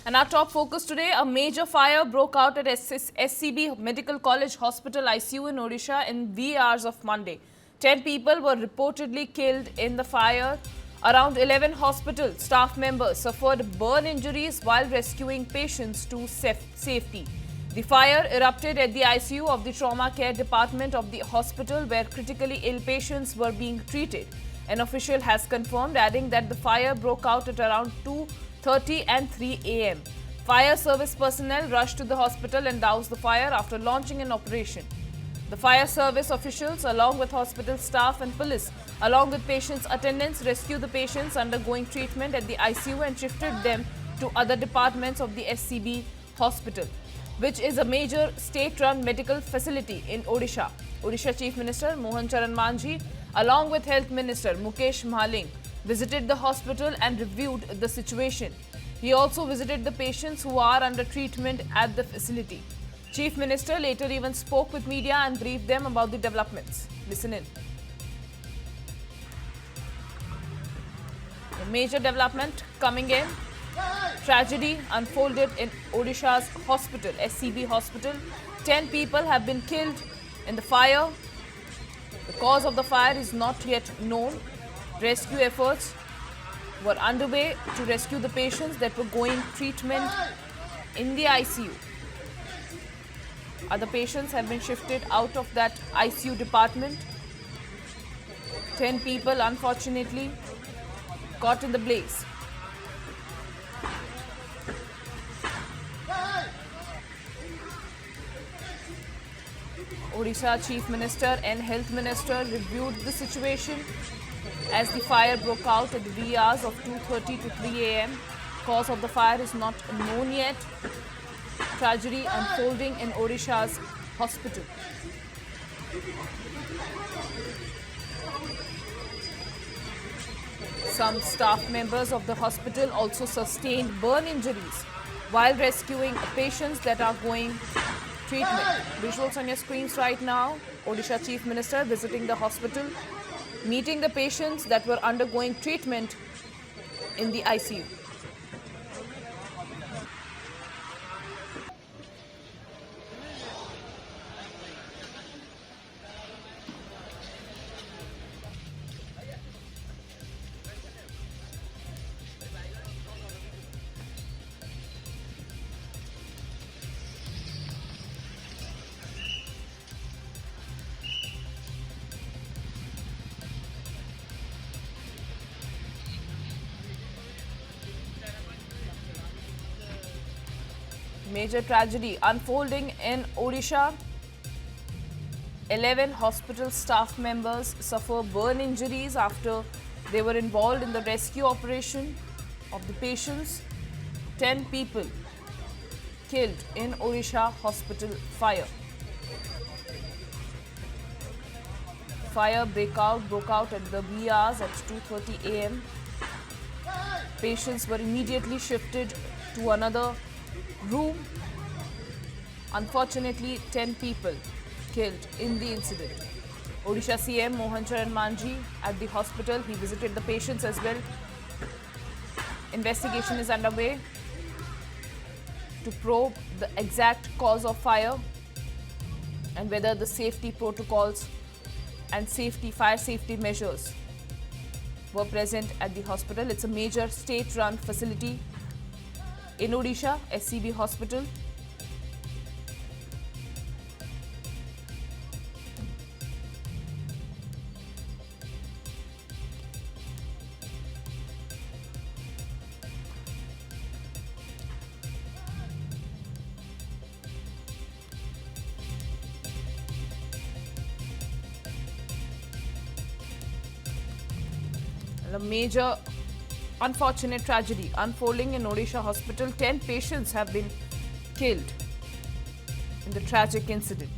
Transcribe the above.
And our top focus today, a major fire broke out at SCB Medical College Hospital ICU in Odisha in wee hours of Monday. 10 people were reportedly killed in the fire. Around 11 hospital staff members suffered burn injuries while rescuing patients to safety. The fire erupted at the ICU of the trauma care department of the hospital where critically ill patients were being treated. An official has confirmed, adding that the fire broke out at around 2:30 and 3 a.m. Fire service personnel rushed to the hospital and doused the fire after launching an operation. The fire service officials, along with hospital staff and police, along with patients' attendants, rescued the patients undergoing treatment at the ICU and shifted them to other departments of the SCB hospital, which is a major state-run medical facility in Odisha. Odisha Chief Minister Mohan Charan Manjhi, along with Health Minister Mukesh Mahaling, visited the hospital and reviewed the situation. He also visited the patients who are under treatment at the facility. Chief Minister later even spoke with media and briefed them about the developments. Listen in. A major development coming in. Tragedy unfolded in Odisha's hospital, SCB hospital. 10 people have been killed in the fire. The cause of the fire is not yet known. Rescue efforts were underway to rescue the patients that were going treatment in the ICU. Other patients have been shifted out of that ICU department. 10 people, unfortunately, caught in the blaze. Odisha Chief Minister and Health Minister reviewed the situation as the fire broke out at the wee hours of 2:30 to 3 a.m. Cause of the fire is not known yet. Tragedy unfolding in Odisha's hospital. Some staff members of the hospital also sustained burn injuries while rescuing patients that are going treatment. Visuals on your screens right now. Odisha Chief Minister visiting the hospital, meeting the patients that were undergoing treatment in the ICU. Major tragedy unfolding in Odisha. 11 hospital staff members suffer burn injuries after they were involved in the rescue operation of the patients. 10 people killed in Odisha hospital fire. Fire broke out at the wee hours at 2:30 a.m. Patients were immediately shifted to another room. Unfortunately, 10 people killed in the incident. Odisha CM Mohan Charan Manjhi at the hospital. He visited the patients as well. Investigation is underway to probe the exact cause of fire and whether the safety protocols and fire safety measures were present at the hospital. It's a major state-run facility in Odisha, SCB hospital. A major unfortunate tragedy unfolding in Odisha hospital. 10 patients have been killed in the tragic incident.